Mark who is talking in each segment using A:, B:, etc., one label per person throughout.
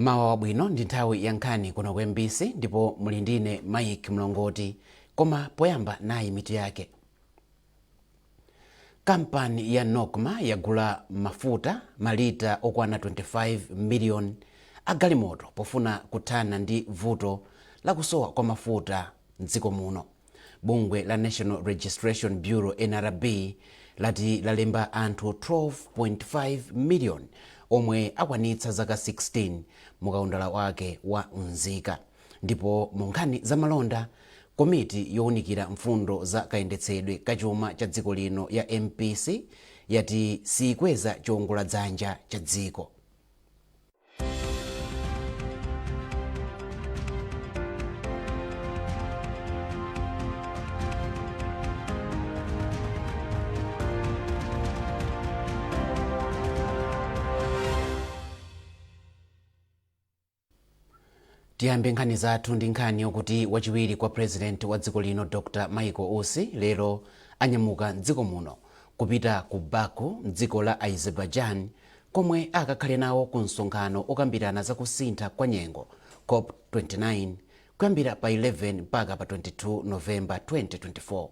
A: Mmawa wabwino ndi nthawi ya nkhani kuno ku MBC ndipo muli ndine Mike Mlongoti, koma poyamba nayi mitu yake. Kampani ya Nokma yagula mafuta malita okwana 25 million agalimoto pofuna kuthana ndi vuto la kusowa kwa mafuta mdziko muno. Bungwe la National Registration Bureau NRB lati lalemba anthu 12.5 million omwe akwanitsa zaka 16 mukaundala wake wa unzika. Ndipo mu nkhani za malonda, komiti yowunikira mfundo za kayendetsedwe kachuma cha dziko lino ya MBC yati sikweza chiwongoladzanja cha dziko. Tiyambe nkhani zathu ndi nkhani yokuti wachiwiri kwa president wa dziko lino Dr. Michael Usi lero anyamuka mdziko muno kupita ku Baku mdziko la Azerbaijan komwe akakhale nawo ku msonkhano okambirana za kusintha kwa nyengo COP29 kuyambira pa 11 mpaka pa 22 Novemba 2024.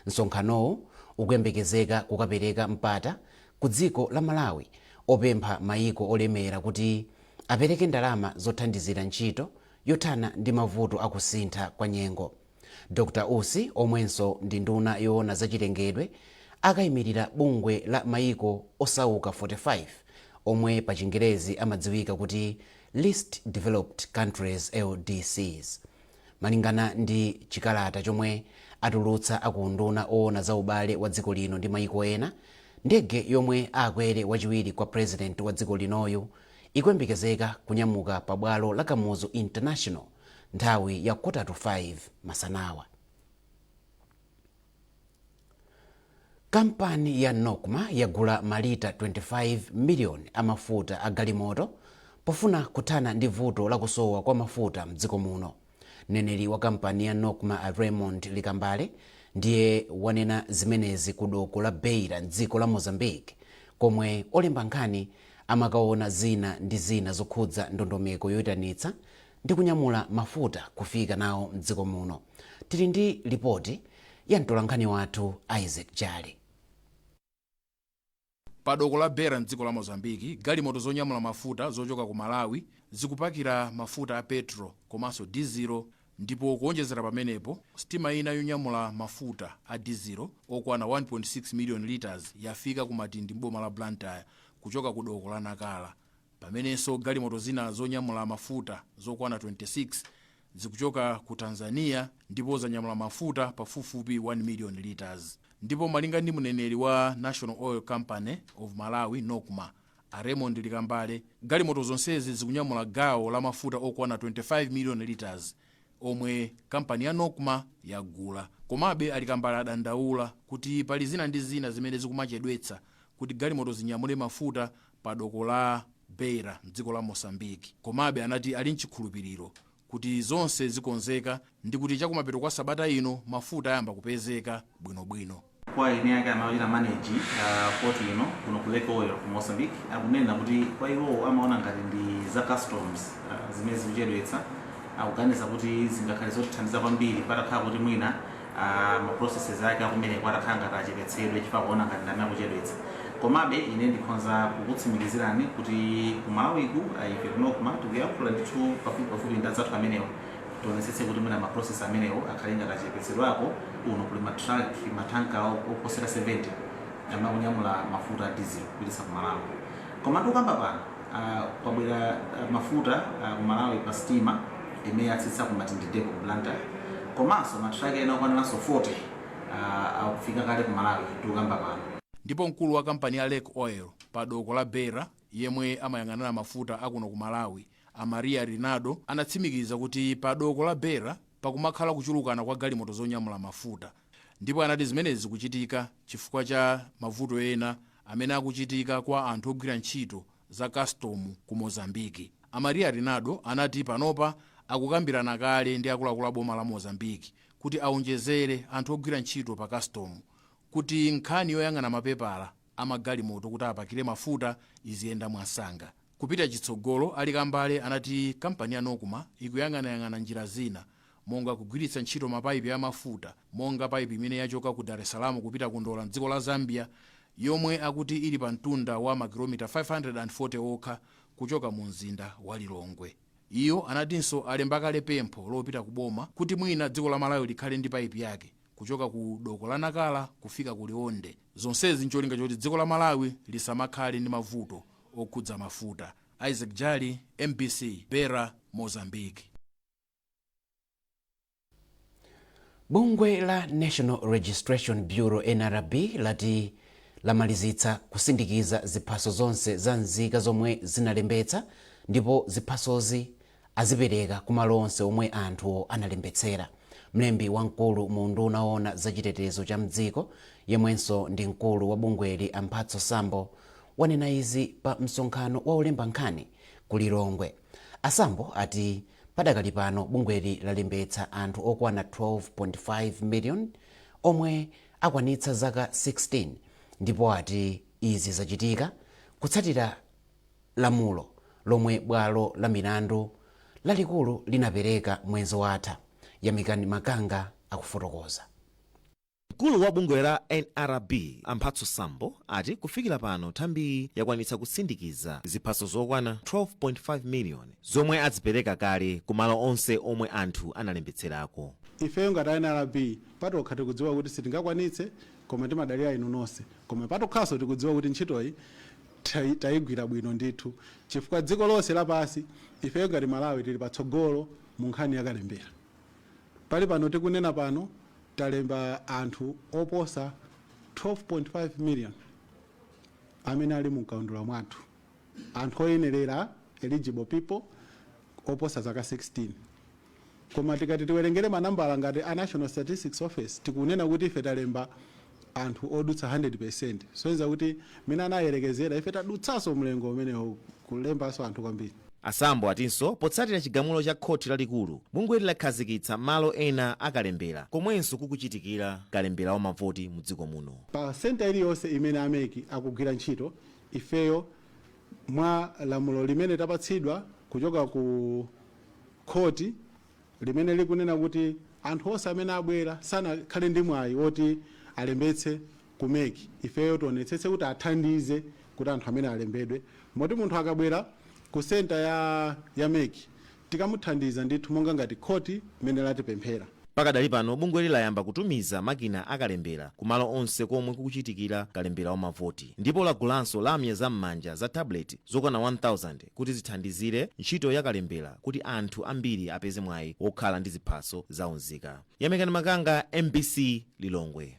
A: Msonkhanowu ukuyembekezeka kukapereka mpata ku dziko la Malawi opempha mayiko olemera kuti apereke ndalama zothandizira ntchito yothana ndi mavuto akusintha kwa nyengo. Dr. Usi omwenso ndi nduna yoona zachilengedwe akayimirira bungwe la mayiko osauka 45 omwe pa Chingerezi amadziwika kuti Least Developed Countries LDCs. Malingana ndi chikalata chomwe atulutsa akunduna oona za ubale wa dziko lino ndi mayiko ena, ndege yomwe akwere wachiwiri kwa president wa dziko linoyu ikuyembekezeka kunyamuka pa bwalo la Kamuzu International nthawi ya 4:45 masanawa. Kampani ya Nokma yagula malita 25 million amafuta agalimoto pofuna kuthana ndi vuto la kusowa kwa mafuta mdziko muno. Mneneri wa kampani ya Nokma Raymond Likambale ndiye wanena zimenezi ku doko la Beira mdziko la Mozambique, komwe olemba nkhani amakaona zina ndi zina zokhudza ndondomeko yoyitanitsa ndi kunyamula mafuta kufika nawo mdziko muno. Tili ndi ripoti ya mtolankhani wathu Isaac Jali.
B: Pa doko la Beira mdziko la Mozambique, galimoto zonyamula mafuta zochoka ku Malawi zikupakira mafuta a petro komanso dizelo, ndipo kuonjezera pamenepo sitima ina yonyamula mafuta a dizelo okwana 1.6 million liters yafika ku Matindi mboma la Blantyre kuchoka ku doko la Nakala. Pamenenso galimoto zina zonyamula mafuta zokwana 26 zikuchoka ku Tanzania ndipo zanyamula mafuta pafupifupi 1 million liters. Ndipo malinga ndi mneneri wa National Oil Company of Malawi Nokma Raymond Likambale, galimoto zonsezi zikunyamula gawo la mafuta okwana 25 million liters omwe kampani ya Nokma yagula. Komabe Alikambale adandaula kuti pali zina ndi zina zimene zikumachedwetsa kuti galimoto zinyamule mafuta pa doko la Beira mdziko la Mozambique. Komabe anati ali nchikhulupiriro kuti zonse zikonzeka ndi kuti chakumapeto kwa sabata ino mafuta ayamba kupezeka bwinobwino.
C: Kwa ine yake amawira manage port ino kuno ku Lake Oil ku Mozambique akunena kuti kwa iwo amaona ngati ndi za customs zimene zikuchedwetsa, akuganiza kuti zingakhale zotithandiza kwambiri patakhala kuti mwina ma processes ake akumene kwatakhala ngati achepetsedwe chifukwa kuona ngati ndamene akuchedwetsa. Komabe ine ndikhonza kukutsimikizirani kuti ku Malawiku ife kunokuma tikuyankhula ndithu pafupi ndi anzathu amenewo tionetsetse kuti mwina ma process amenewo akhale ngati achepetsedwako uno kuli matanka oposera 70 amene akunyamula mafuta a diesel kupititsa ku Malawi. Koma ndikukamba pano kwabwera mafuta ku Malawi pa sitima imene yatsitsa ku Matindi depot ku Blantyre, komanso matraki ena okwaniranso 40 akufika kale ku Malawi tikukamba pano.
B: Ndipo mkulu wa kampani ya Lake Oil pa doko la Beira yemwe amayang'anira mafuta akuno ku Malawi Maria Rinaldo anatsimikiza kuti pa doko la Beira pakumakhala kuchulukana kwa galimoto zonyamula mafuta, ndipo anati zimenezi zikuchitika chifukwa cha mavuto ena amene akuchitika kwa anthu ogwira ntchito za custom ku Mozambique. Maria Rinaldo anati panopa akukambirana kale ndi akuluakulu a boma la Mozambique kuti aonjezere anthu ogwira ntchito pa custom kuti nkhani yoyang'ana mapepala amagalimoto kuti apakire mafuta iziyenda mwansanga. Kupita chitsogolo ali kambale anati kampani ya Nokuma ikuyang'anayang'ana njira zina monga kugwiritsa ntchito mapayipi ya mafuta monga payipi imene yachoka ku Dar es Salaam kupita ku Ndola mdziko la Zambia yomwe akuti ili pa mtunda wa makilomita 540 okha kuchoka mu mzinda wa Lilongwe. Iyo anatinso alemba kale pempho lopita ku boma kuti mwina dziko la Malawi likhale ndi payipi yake kuchoka ku doko la Nakala kufika ku Liwonde. Zonsezi ncholinga choti dziko la Malawi lisamakhale ndi mavuto okhudza mafuta. Isaac Jali, MBC, Beira, Mozambique.
A: Bungwe la National Registration Bureau NRB lati lamalizitsa kusindikiza ziphaso zonse za nzika zomwe zinalembetsa ndipo ziphasozi azipereka kumalo onse omwe anthu analembetsera. Mlembi wamkulu mu nduna ona za chitetezo cha mdziko yemwenso ndi mkulu wa bungweli Amphatso Sambo wanena izi pa msonkhano wa olemba nkhani ku Lilongwe. Asambo ati padakali pano bungweli lalembetsa anthu okwana 12.5 million omwe akwanitsa zaka 16 ndipo ati izi zachitika kutsatira lamulo lomwe bwalo la milandu lalikulu linapereka mwezi watha. Yamikani Makanga akufotokoza.
D: Mkulu wa bungwe la NRB Amphatso Sambo ati kufikira pano nthambi yakwanitsa kusindikiza ziphaso zokwana 12.5 million zomwe azipereka kale kumalo onse omwe anthu analembetserako.
E: Ifeyo ngati NRB patokha tikudziwa kuti sitingakwanitse koma timadalira inu nonse, koma patokhaso tikudziwa kuti ntchitoyi tayigwira bwino ndithu chifukwa dziko lonse lapasi ifeyo ngati Malawi tili patsogolo mu nkhani yakalembera. Pali pano tikunena pano talemba anthu oposa 12.5 million amene ali mu kaundula mwathu, anthu oyenerera eligible people oposa zaka 16. Koma tikati tiwerengere manambala ngati a National Statistics Office tikunena kuti ife talemba anthu odutsa 100%. Soyenza kuti mina anayerekezera ife tadutsaso mlengo umenewo kulembaso anthu kwambiri.
D: Asambo atinso potsatira chigamulo cha khoti lalikulu bungweli lakhazikitsa malo ena akalembera komwenso kukuchitikira kalembera wa mavoti mu dziko muno.
E: Pa senta iliyonse imene ameki akugwira ntchito ifeyo mwa lamulo limene tapatsidwa kuchoka ku khoti limene likunena kuti anthu onse amene abwera sanakhale ndi mwayi woti alembetse kumeki, ifeyo tionetsetse kuti athandize kuti anthu amene alembedwe. Moti munthu akabwera ku senta ya meki tikamuthandiza ndithu monga ngati khoti imene latipemphera.
D: Pakadali pano bungweli layamba kutumiza makina akalembera kumalo onse komwe kukuchitikira kalembera wa mavoti ndipo lagulanso lamya zam'manja za tablet zokwana 1000 kuti zithandizire ntchito ya kalembera kuti anthu ambiri apeze mwayi wokhala ndi ziphaso zaunzika. Yamikani Makanga, MBC Lilongwe.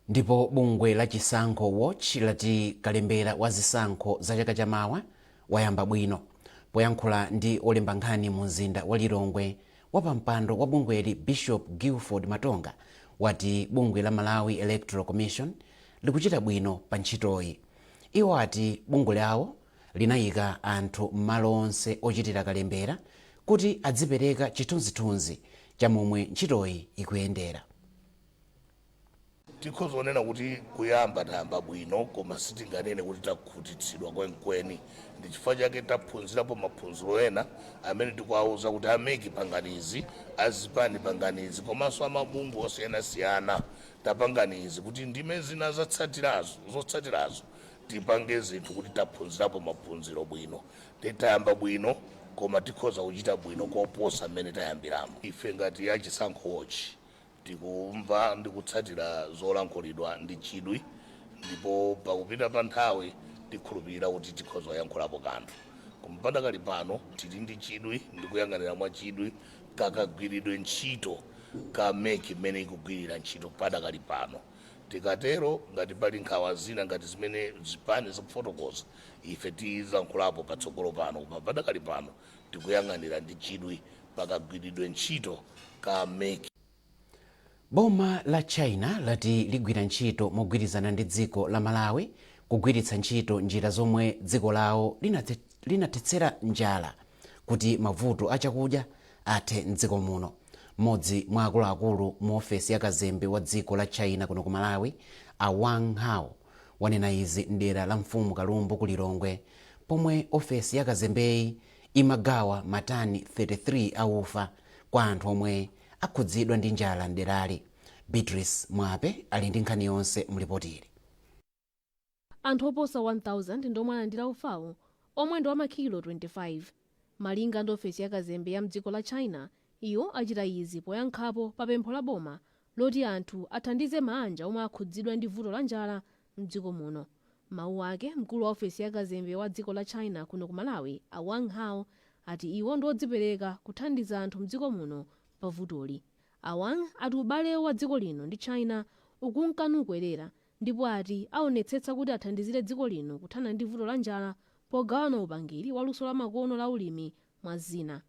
A: Ndipo bungwe la Chisankho Watch lati kalembera wa zisankho za chaka chamawa wayamba bwino. Poyankhula ndi olemba nkhani mu mzinda wa Lilongwe, wapampando wa bungweli Bishop Guilford Matonga wati bungwe la Malawi Electoral Commission likuchita bwino pa ntchitoyi. Iwo ati bungwe lawo linayika anthu m'malo onse ochitira kalembera kuti adzipereka chithunzithunzi cha momwe ntchitoyi ikuyendera.
F: Tikhozonena kuti kuyamba tayamba bwino koma sitinganene kuti takhutitsidwa kwenikweni. Ndi chifukwa chake taphunzirapo maphunziro ena amene tikuwauza kuti ameki panganizi, azipani panganizi, komanso amabungwe osiyanasiyana tapanganizi kuti ndime zina zotsatirazo tipange zinthu kuti taphunzirapo maphunziro bwino. Titayamba bwino koma tikhoza kuchita bwino koposa mmene tayambiramo. Ife ngati ya Chisankho Watch tikumva ndi kutsatira zolankhulidwa ndi chidwi, ndipo pakupita pa nthawi tikhulupirira kuti tikhoza kuyankhulapo kanthu. Koma padakali pano tili ndi chidwi ndi kuyang'anira mwa chidwi kakagwiridwe ntchito ka meki mmene ikugwirira ntchito padakali pano. Tikatero ngati pali nkhawa zina ngati zimene zipani zikufotokoza ife tizayankhulapo patsogolo pano, koma padakali pano tikuyang'anira ndi chidwi pakagwiridwe ntchito ka meki.
A: Boma la China lati ligwira ntchito mogwirizana ndi dziko la Malawi kugwiritsa ntchito njira zomwe dziko lawo linathetsera njala kuti mavuto achakudya athe mdziko muno. Mmodzi mwa akuluakulu mu ofesi ya kazembe wa dziko la China kuno ku Malawi, a Wang Hao, wanena izi mdera la Mfumu Kalumbu ku Lilongwe, pomwe ofesi ya Kazembeyi imagawa matani 33 aufa kwa anthu omwe akhudzidwa ndi njala mderali. Beatrice Mwape ali ndi nkhani yonse mlipotiri.
G: Anthu oposa 1000 ndomwe alandira ufawo omwe ndi wa makilo 25 malinga ndi ofesi ya Kazembe ya mdziko la China. Iwo achita izi poyankhapo pa pempho la boma loti anthu athandize manja omwe akhudzidwa ndi vuto la njala mdziko muno. Mawu ake mkulu wa ofesi ya Kazembe wa dziko la China kuno ku Malawi, Wang Hao, ati iwo ndi odzipereka kuthandiza anthu mdziko muno pa vutoli. Wang ati ubale wa dziko lino ndi China ukunkakwerera ndipo ati aonetsetsa kuti athandizire dziko lino kuthana ndi vuto la njala pogawana upangiri wa luso la makono la ulimi mwa zina.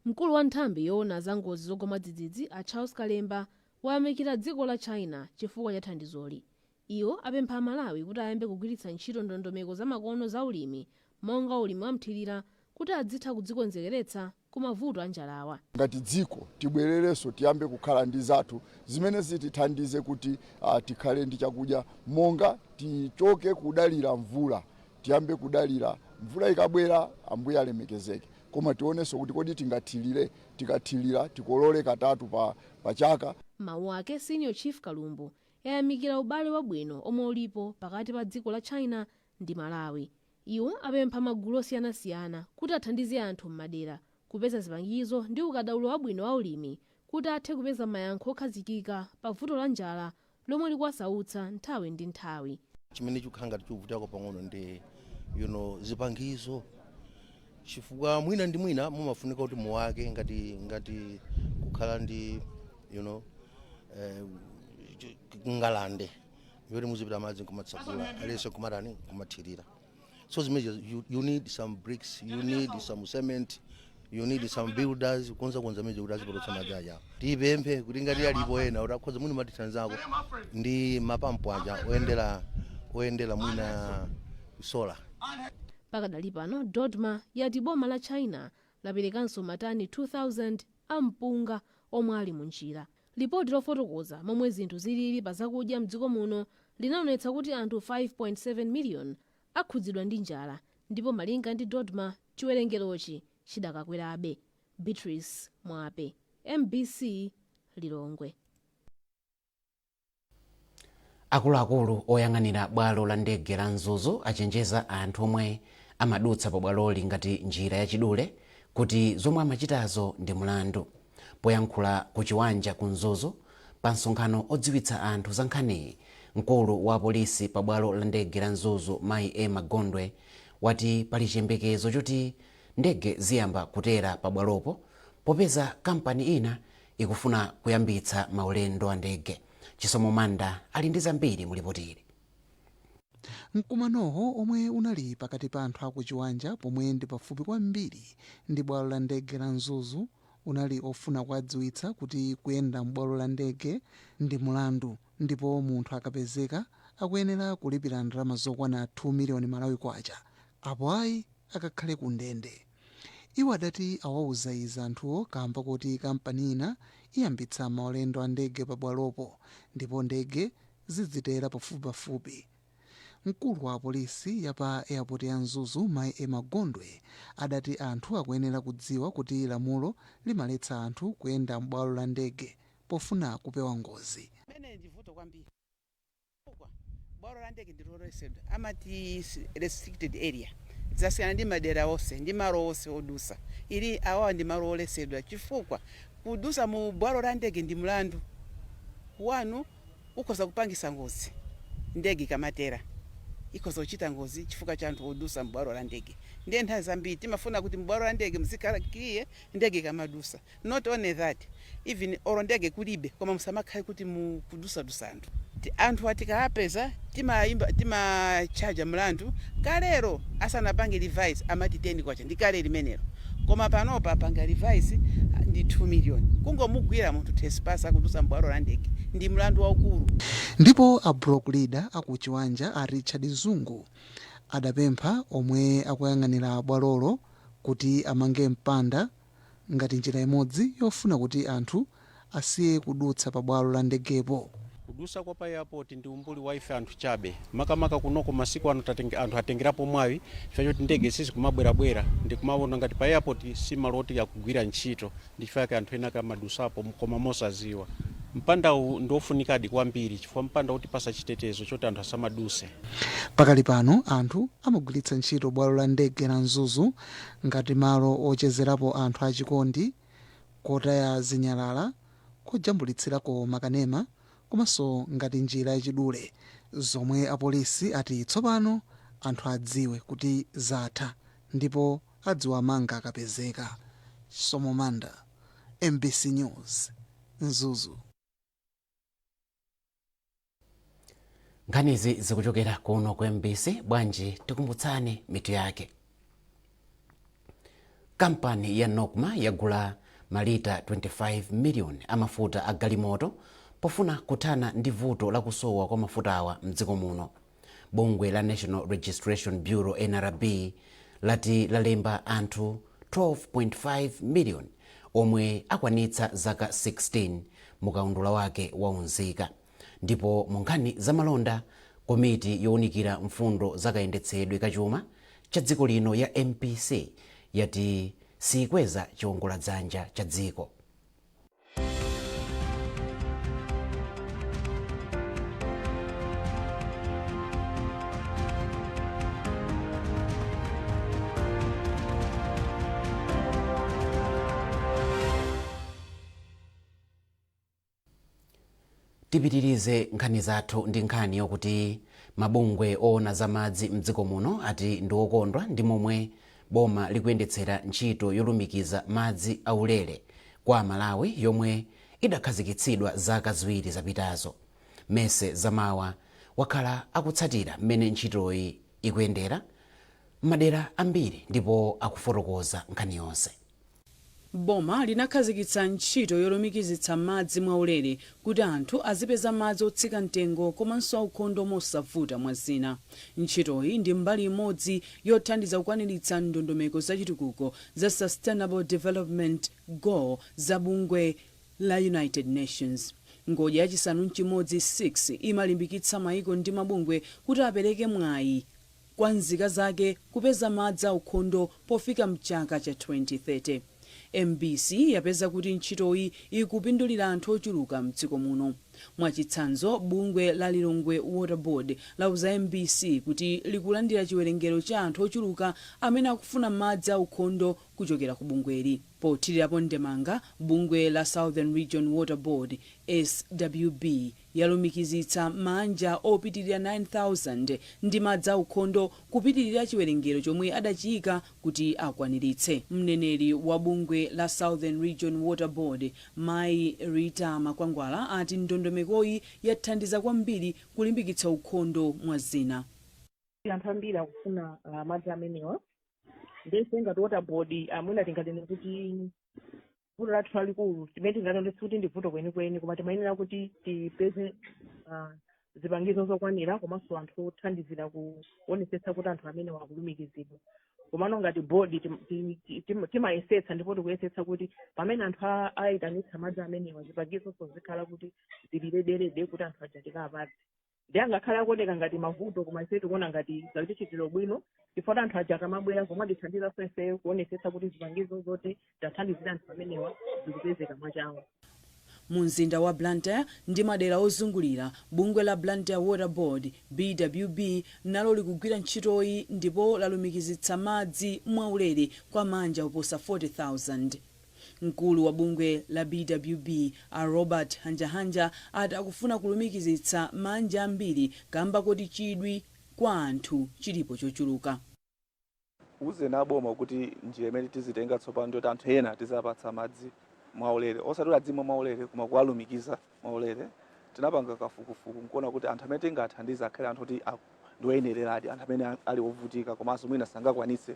G: Mkulu wa nthambi yoona za ngozi zogwa dzidzidzi a Charles Kalemba wayamikira dziko la China chifukwa cha thandizoli. Iwo apempha Malawi kuti ayambe kugwiritsa ntchito ndondomeko za makono za ulimi monga ulimi wa mthirira kuti adzitha kudzikonzekeretsa ku mavuto a njalawa.
H: Ngati dziko tibwererenso tiyambe kukhala ndi zathu zimene zitithandize kuti tikhale ndi chakudya, monga tichoke kudalira mvula tiyambe kudalira mvula ikabwera Ambuye alemekezeke, koma tionenso kuti kodi tikathirira tikolole katatu pa chaka.
G: Mawu ake Senior Chief Kalumbu yayamikira ubale wabwino omwe ulipo pakati pa dziko la China ndi Malawi. Iwo apempha magulu osiyanasiyana kuti athandize anthu m'madera kupeza zipangizo ndi ukadaulo wabwino wa ulimi kuti athe kupeza mayankho okhazikika pa vuto la njala lomwe likuwasautsa nthawi ndi nthawi.
I: Chimene chikukhanga tichivutako pang'ono ndi zipangizo, chifukwa mwina ndi mwina mumafunika kuti muwake ngati kukhala ndi ngalande yoti muzipita madzi kumatsagula alese kumatani kumathirira. So you need some bricks, you need some cement, you need some builders konza meje kuti azipotsa madzi aja. Tipemphe kuti ngati alipo ena kuti akhoza mwina matithanzako ndi mapampu aja oyendera mwina sola.
G: Pakadali pano Dodma yati boma la China laperekanso matani 2000 ampunga omwe ali munjira. Lipoti lofotokoza momwe zinthu zilili pa zakudya mdziko muno linaonetsa kuti anthu 5.7 million akhudzidwa ndi njala, ndipo malinga ndi Dodma chiwerengerochi chidakakwerabe. Beatrice Mwape, MBC Lilongwe.
A: Akuluakulu oyang'anira bwalo la ndege la Mzuzu achenjeza anthu omwe amadutsa pa bwaloli ngati njira yachidule kuti zomwe amachitazo ndi mlandu. Poyankhula ku chiwanja ku Mzuzu pa msonkhano odziwitsa anthu za nkhaniyi, mkulu wa polisi pa bwalo la ndege la Mzuzu Mayi Magondwe wati pali chiyembekezo choti ndege ziyamba kutera pa bwalopo popeza kampani ina ikufuna kuyambitsa maulendo a ndege. Chisomo Manda ali ndi zambiri mulipotiri.
J: Mkumanoho omwe unali pakati pa anthu aku chiwanja pomwe ndi pafupi kwambiri ndi bwalo la ndege la Mzuzu unali ofuna kuwadziwitsa kuti kuyenda m'bwalo la ndege ndi mlandu, ndipo munthu akapezeka akuyenera kulipira ndalama zokwana 2 miliyoni Malawi kwacha, apo ayi akakhale ku ndende. Iwo adati awauza izi anthuwo kamba kuti kampani ina iyambitsa maulendo a ndege pa bwalopo ndipo ndege zidzitera pafupipafupi. Mkulu wa polisi ya pa airport ya Mzuzu Mayi Magondwe adati anthu akuyenera kudziwa kuti lamulo limaletsa anthu kuyenda m'bwalo la ndege pofuna kupewa ngozi.
K: Mene ndivuto kwambiri. Bwalo la ndege ndilolesedwa amati restricted area. Zasiyana ndi madera onse ndi malo onse odusa. Ili awawa ndi malo olesedwa chifukwa kudusa mu bwalo la ndege ndi mlandu. Wanu ukhoza kupangisa ngozi. Ndege kamatera ikoza kuchita ngozi chifukwa cha anthu odusa m'bwalo la ndege. Ndiye nthawi zambiri timafuna kuti m'bwalo la ndege muzikhalire ndege kamadusa. Not only that, even oro ndege kulibe koma musamakhale kuti mukudusa anthu. Anthu atikapeza timachaja mlandu kalero asanapange revise amati 10 kwacha ndikale limenelo, koma panopa apanga revise ndi 2 million. Kungomugwira munthu trespass akudusa m'bwalo la ndege ndi mlandu waukulu.
J: Ndipo a block leader akuchiwanja a Richard Zungu adapempha omwe akuyang'anira bwalolo kuti amange mpanda ngati njira imodzi yofuna kuti anthu asiye kudutsa pa bwalo la ndegepo.
L: kudusa kwa pa airport ndi umbuli wa ife anthu chabe makamaka kunoko masiku ano anthu atengerapo mwawi chifukwa choti ndege sisi kumabwerabwera ndi kumaona ngati pa airport si malo oti yakugwira ntchito ndi chifukwa chake anthu ena kamadusapo koma mosaziwa. Mpandawu ndofunikadi kwambiri chifukwa mpanda utipasa chitetezo choti anthu asamaduse.
J: Pakali pano anthu amagwiritsa ntchito bwalo la ndege la Mzuzu ngati malo ochezerapo anthu achikondi, kotaya zinyalala, kojambulitsirako makanema, komanso ngati njira yachidule zomwe apolisi ati tsopano anthu adziwe kuti zatha ndipo adziwamanga akapezeka. Somomanda, MBC News, Mzuzu.
A: Nkhanizi zikuchokera kuno ku MBC. Bwanji tikumbutsane mitu yake. Kampani ya Nokma yagula malita 25 million amafuta a galimoto pofuna kuthana ndi vuto la kusowa kwa mafutawa mdziko muno. Bungwe la National Registration Bureau NRB lati lalemba anthu 12.5 million omwe akwanitsa zaka 16 mukaundula wake waunzika. Ndipo mu nkhani za malonda, komiti yowunikira mfundo zakayendetsedwe kachuma cha dziko lino ya MPC yati sikweza chiwongoladzanja cha dziko. Tipitirize nkhani zathu ndi nkhani yokuti mabungwe oona za madzi mdziko muno ati ndiokondwa ndi momwe boma likuyendetsera ntchito yolumikiza madzi aulere kwa Malawi yomwe idakhazikitsidwa zaka ziwiri zapitazo. Mese Zamawa wakhala akutsatira mmene ntchitoyi ikuyendera madera ambiri ndipo akufotokoza nkhani yonse.
M: Boma linakhazikitsa ntchito yolumikizitsa madzi mwaulere kuti anthu azipeza madzi otsika mtengo komanso aukhondo mosavuta mwa zina. Ntchitoyi ndi mbali imodzi yothandiza kukwaniritsa ndondomeko zachitukuko za Sustainable Development Goal za bungwe la United Nations. Ngodya yachisanu mchimodzi 6 imalimbikitsa maiko ndi mabungwe kuti apereke mwayi kwa nzika zake kupeza madzi aukhondo pofika mchaka cha 2030. MBC yapeza kuti ntchitoyi ikupindulira anthu ochuluka mdziko muno. Mwachitsanzo, bungwe la Lilongwe Water Board lauza MBC kuti likulandira chiwerengero cha anthu ochuluka amene akufuna madzi aukhondo kuchokera ku bungweli. Pothirirapo ndemanga, bungwe la Southern Region Water Board SWB yalumikizitsa manja opitirira 9,000 ndi madzi aukhondo kupitirira chiwerengero chomwe adachiyika kuti akwaniritse. Mneneri wa bungwe la Southern Region Water Board Mai Rita Makwangwala ati ndondomekoyi yathandiza kwambiri kulimbikitsa ukhondo mwa zina.
N: Anthu ambiri akufuna madzi amenewa ndese ngati water board amwina tingatene kuti vuto lathu lalikulu timene tingatondetse kuti ndi vuto kwenikweni, koma timayenera kuti tipeze zipangizo zokwanira komanso anthu othandizira kuonetsetsa kuti anthu amenewa akulumikizidwa. Komano ngati board timayesetsa ndipo tikuyesetsa kuti pamene anthu ayitanitsa madzi amenewa zipangizo zikhala kuti zilireberede kuti anthu aja tikapatse. Ndi angakhala akuoneka ngati mavuto koma ife tikuona ngati zachitidwe bwino chifukwa anthu aja akamabwera komwe tithandiza sonse kuonetsetsa kuti zipangizo zoti tathandizira anthu amenewa zikupezeka mwachawo.
M: Mu mzinda wa Blantyre ndi madera ozungulira, bungwe la Blantyre Water Board BWB nalo likugwira ntchitoyi ndipo lalumikizitsa madzi mwaulere kwa manja oposa 40,000. Mkulu wa bungwe la BWB Robert Hanjahanja ati akufuna kulumikizitsa manja ambiri kamba kuti chidwi kwa anthu chilipo chochuluka.
O: Uze na boma kuti njira imene tizitenga tsopano ndiyoti anthu ena tizapatsa madzi mwaulere osati adzimwa mwaulere koma kuwalumikiza mwaulere. Tinapanga kafukufuku nkuona kuti anthu amene tingathandiza akhale anthu kuti ndiwoyenereradi, anthu amene ali ovutika komanso mwina sangakwanitse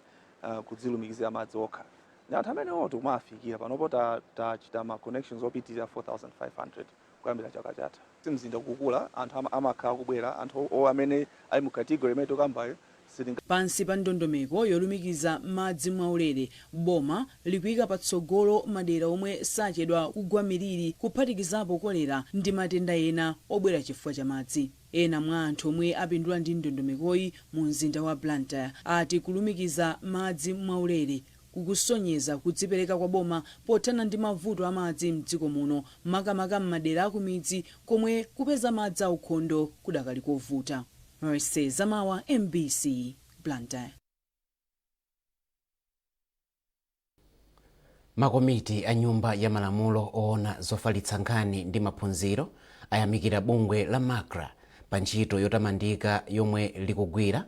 O: kudzilumikizira madzi okha. Ndi anthu amene oto kumafikira panopo tachita ma connections opitirira 4,500 kuyambira chaka chatha. Mzinda kukula anthu amakhala kubwera, anthu amene ali mu category imene tokambayo
M: pansi pa ndondomeko yolumikiza madzi mwaulere, boma likuyika patsogolo madera omwe sachedwa kugwa miliri kuphatikizapo kolera ndi matenda ena obwera chifukwa cha madzi. Ena mwa anthu omwe apindula ndi ndondomekoyi mu mzinda wa Blantyre ati kulumikiza madzi mwaulere kukusonyeza kudzipereka kwa boma pothana ndi mavuto amadzi mdziko muno, makamaka m'madera akumidzi komwe kupeza madzi aukhondo kudakali kovuta. MBC Nkhani MBC Blantyre.
A: Makomiti a nyumba ya malamulo oona zofalitsa nkhani ndi maphunziro ayamikira bungwe la MACRA pa ntchito yotamandika yomwe likugwira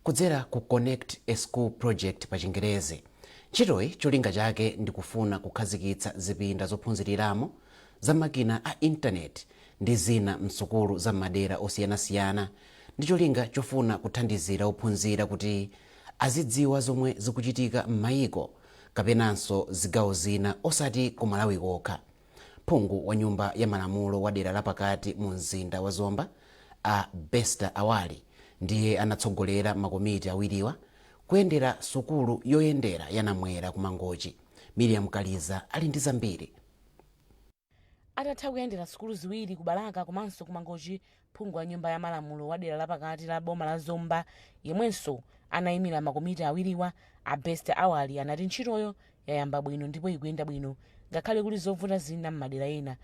A: kudzera ku Connect a School Project pa Chingerezi. Ntchitoyi cholinga chake ndi kufuna kukhazikitsa zipinda zophunziriramo za makina a intaneti ndi zina msukulu za madera osiyanasiyana ndi cholinga chofuna kuthandizira ophunzira kuti azidziwa zomwe zikuchitika m'mayiko kapenanso zigawo zina osati ku Malawi kokha. Phungu wa nyumba ya malamulo wa dera lapakati mu mzinda wa Zomba a Besta Awali ndiye anatsogolera makomiti awiriwa kuyendera sukulu yoyendera yanamwera ku Mangochi. Miriam Kaliza ali ndi zambiri.
P: Atatha kuyendera sukulu ziwiri ku Balaka komanso ku Mangochi, phungu wa nyumba ya malamulo wa dera lapakati la boma la Zomba yemwenso anayimira makomiti awiriwa a Besta Awali anati ntchitoyo yayamba bwino ndipo ikuyenda bwino ngakhale kuli zovuta zina m'madera ena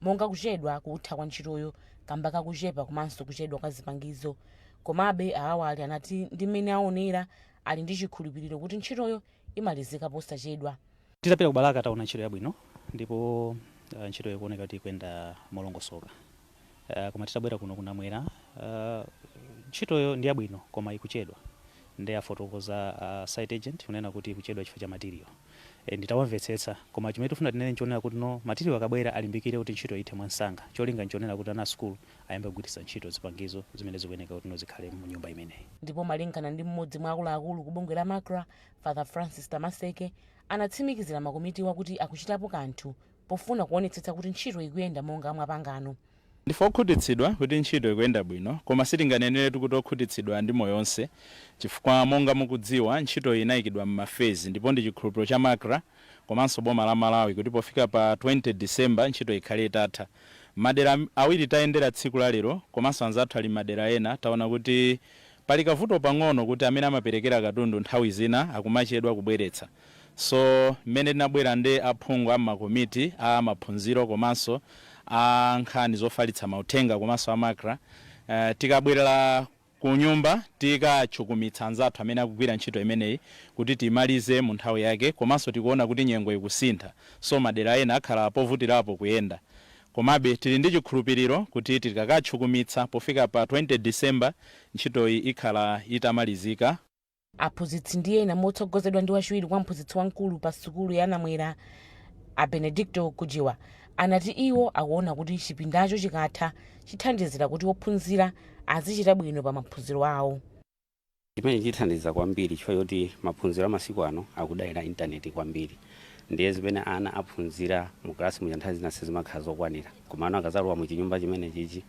P: monga kuchedwa kutha kwa ntchitoyo kamba kakuchepa komanso kuchedwa kwa zipangizo. Komabe Awali anati ndi mmene aonera ali ndi chikhulupiriro kuti ntchitoyo imalizika posachedwa.
Q: Titapita ku Balaka taona ntchito yabwino ndipo ntchito ikuoneka kuti ikuyenda molongosoka. Koma titabwera kuno kunamwera ntchitoyo ndi yabwino koma ikuchedwa. Ndi afotokoza site agent kunena kuti ikuchedwa chifukwa cha material. Nditawamvetsetsa koma chimene tifuna tinene nchonena kuti no material akabwera alimbikire kuti ntchito ithe mwansanga. Cholinga nchonena kuti ana school ayambe kugwiritsa ntchito zipangizo zimene zikuyeneka kuti zikhale mu nyumba imeneyi.
P: Ndipo malingana ndi mmodzi mwa akuluakulu ku bungwe la MACRA, Father Francis Tamaseke, anatsimikizira makomitiwa kuti akuchitapo kanthu pofuna kuonetsetsa kuti ntchito ikuyenda monga mwapangano.
R: Ndife okhutitsidwa kuti ntchito ikuyenda bwino koma sitinganenere kuti okhutitsidwa ndi moyo onse chifukwa monga mukudziwa ntchito inayikidwa m'mafezi ndipo ndi chikhulupiriro cha MACRA komanso boma la Malawi kuti pofika pa 20 December ntchito ikhale itatha. Madera awiri tayendera tsiku la lero komanso anzathu ali madera ena taona kuti pali kavuto pang'ono kuti amene amaperekera katundu nthawi zina akumachedwa kubweretsa. So mmene tinabwera ndi aphungu a makomiti a maphunziro komanso a nkhani zofalitsa mauthenga komanso a MACRA tikabwera ku nyumba tikachukumitsa anzathu amene akugwira ntchito imeneyi kuti timalize mu nthawi yake komanso tikuona kuti nyengo ikusintha so madera ena akhala povutirapo kuyenda. Komabe tili ndi chikhulupiriro kuti tikakachukumitsa pofika pa 20 December ntchitoyi ikhala itamalizika.
P: Aphunzitsi ndiye ena motsogozedwa ndi wachiwiri kwa mphunzitsi wamkulu pa sukulu ya Namwera a Benedicto Kujiwa anati iwo akuona kuti chipindacho chikatha chithandizira kuti ophunzira azichita bwino pa maphunziro awo.
S: Chimene chithandiza kwambiri chifukwa choti maphunziro amasiku ano akudalira intaneti kwambiri. Ndiye zimene ana aphunzira mu klasi mu nthawi zina sizimakhala zokwanira. Koma ana akazalowa mu chinyumba chimene chichi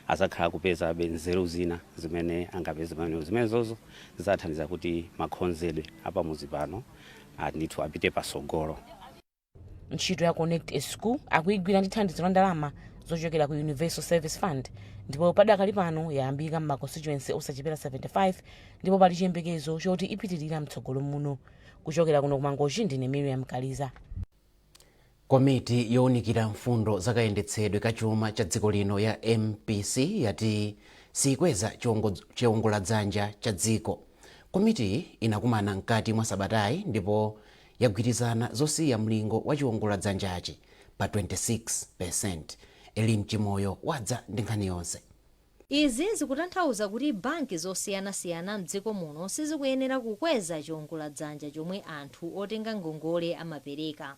S: azakhala kupeza nzeru zina zimene angapeze pamene zimenezozo zizathandiza kuti makhonzedwe apamuzi pano ndithu apite pasogolo.
P: Ntchito ya Connect a School akuyigwira ndi thandizo la ndalama zochokera ku Universal Service Fund ndipo padakali pano yayambika m'ma constituency osachepera 75 ndipo pali chiyembekezo choti ipitirira mtsogolo muno. Kuchokera kuno ku Mangochi ndine Miriam Kaliza.
A: Komiti yowunikira mfundo zakayendetsedwe kachuma cha dziko lino ya MBC yati sikweza chiwongoladzanja cha dziko. Komiti inakumana mkati mwa sabatayi ndipo yagwirizana zosiya mlingo wa chiwongoladzanjachi pa 26%. Elin Chimoyo wadza ndi nkhani yonse.
T: Izi zikutanthauza kuti banki zosiyanasiyana mdziko muno sizikuyenera kukweza chiwongoladzanja chomwe anthu otenga ngongole amapereka.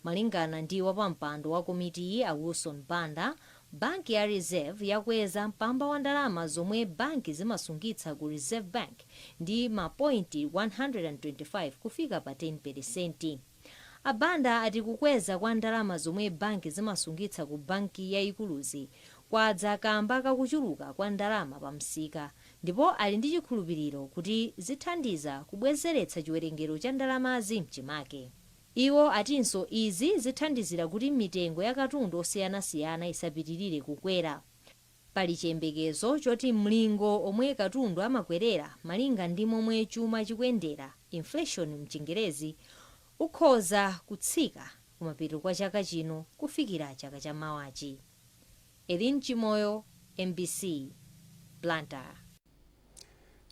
T: Malingana ndi wapampando wa komiti ya Wilson Banda, banki ya Reserve yakweza mpamba wa ndalama zomwe banki zimasungitsa ku Reserve Bank ndi mapointi 125 kufika pa 10%. Abanda ati kukweza kwa ndalama zomwe banki zimasungitsa ku banki yayikuluzi kwadza kamba kakuchuluka kwa ndalama pa msika ndipo ali ndi chikhulupiriro kuti zithandiza kubwezeretsa chiwerengero cha ndalamazi mchimake. Iwo atinso izi zithandizira kuti mitengo ya katundu osiyanasiyana isapitirire kukwera. Pali chiyembekezo choti mlingo omwe katundu amakwerera malinga ndi momwe chuma chikuyendera, inflation mchingerezi, ukhoza kutsika kumapeto kwa chaka chino kufikira chaka cha mawachi. Elin Chimoyo, MBC, Blantyre.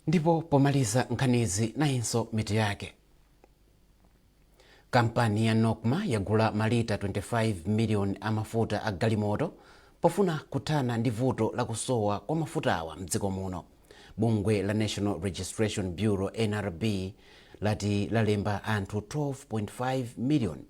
A: Ndipo pomaliza nkhanizi nayinso mitu yake. Kampani ya Nokma yagula malita 25 miliyoni amafuta a galimoto pofuna kuthana ndi vuto la kusowa kwa mafutawa mdziko muno. Bungwe la National Registration Bureau NRB lati lalemba anthu 12.5 miliyoni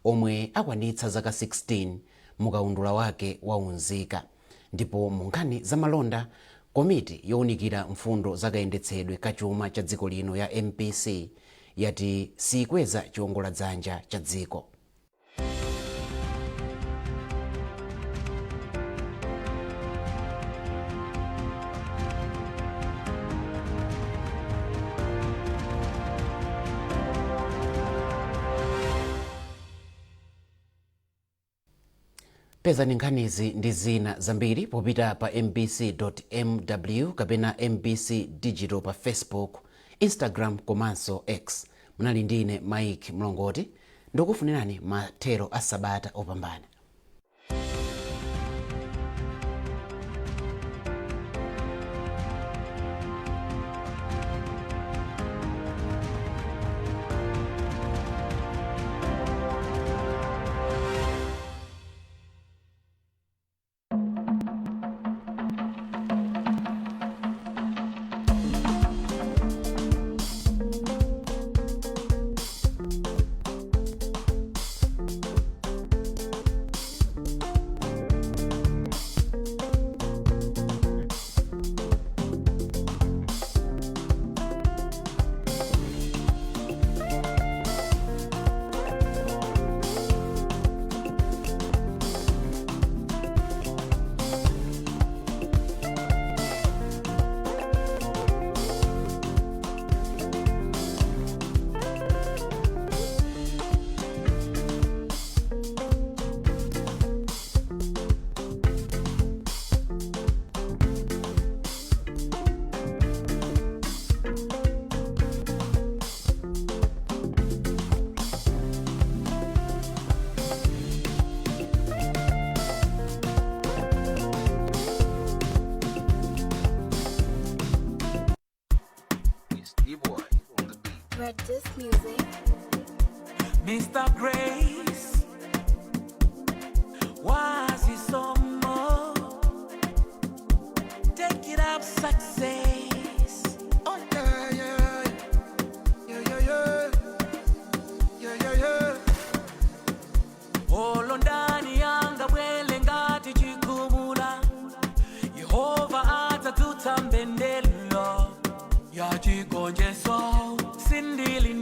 A: omwe akwanitsa zaka 16 mukaundula wake waunzika. Ndipo mu nkhani za malonda, komiti yowunikira mfundo zakayendetsedwe kachuma cha dziko lino ya MBC yati sikweza chiwongoladzanja cha dziko. Peza nkhanizi ndi zina zambiri popita pa mbc.mw kapena MBC Digital pa Facebook, Instagram komanso X. Munali ndine Mike Mlongoti, ndikufunirani mathero a sabata opambana.
U: Practice music.
V: Mr. Grace, was it some more? Take it up, success.
W: Oh yeah, yeah, yeah, yeah, yeah, yeah, yeah, yeah.
V: Olo ndani yanga bwele ngati chikumula. Yehova atatuta mbendelo ya chikonjeso. Sindili